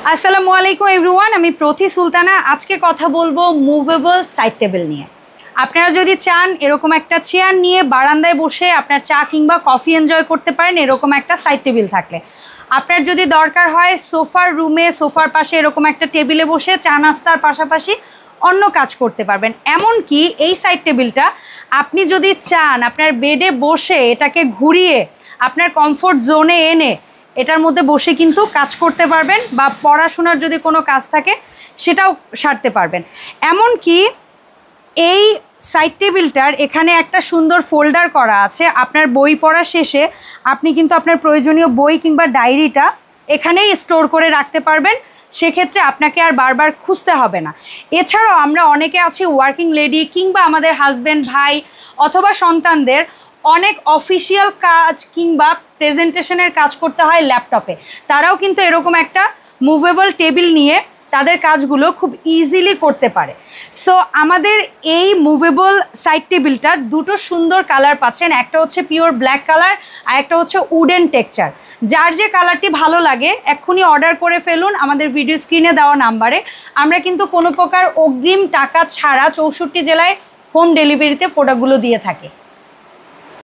আসসালামু আলাইকুম এভরিওয়ান, আমি প্রতি সুলতানা। আজকে কথা বলবো মুভেবল সাইড টেবিল নিয়ে। আপনারা যদি চান এরকম একটা চেয়ার নিয়ে বারান্দায় বসে আপনার চা কিংবা কফি এনজয় করতে পারেন, এরকম একটা সাইড টেবিল থাকলে। আপনার যদি দরকার হয় সোফার রুমে, সোফার পাশে এরকম একটা টেবিলে বসে চা নাস্তার পাশাপাশি অন্য কাজ করতে পারবেন। এমনকি এই সাইড টেবিলটা আপনি যদি চান আপনার বেডে বসে এটাকে ঘুরিয়ে আপনার কমফোর্ট জোনে এনে এটার মধ্যে বসে কিন্তু কাজ করতে পারবেন, বা পড়াশোনার যদি কোনো কাজ থাকে সেটাও সারতে পারবেন। এমনকি এই সাইড টেবিলটার এখানে একটা সুন্দর ফোল্ডার করা আছে। আপনার বই পড়া শেষে আপনি কিন্তু আপনার প্রয়োজনীয় বই কিংবা ডায়েরিটা এখানেই স্টোর করে রাখতে পারবেন। সেক্ষেত্রে আপনাকে আর বারবার খুঁজতে হবে না। এছাড়াও আমরা অনেকে আছি ওয়ার্কিং লেডি কিংবা আমাদের হাজব্যান্ড, ভাই অথবা সন্তানদের অনেক অফিসিয়াল কাজ কিংবা প্রেজেন্টেশনের কাজ করতে হয় ল্যাপটপে। তারাও কিন্তু এরকম একটা মুভেবল টেবিল নিয়ে তাদের কাজগুলো খুব ইজিলি করতে পারে। সো আমাদের এই মুভেবল সাইড টেবিলটার দুটো সুন্দর কালার পাচ্ছেন। একটা হচ্ছে পিওর ব্ল্যাক কালার আর একটা হচ্ছে উডেন টেক্সচার। যার যে কালারটি ভালো লাগে এক্ষুনি অর্ডার করে ফেলুন আমাদের ভিডিও স্ক্রিনে দেওয়া নাম্বারে। আমরা কিন্তু কোনো প্রকার অগ্রিম টাকা ছাড়া 64 জেলায় হোম ডেলিভারিতে প্রোডাক্টগুলো দিয়ে থাকি।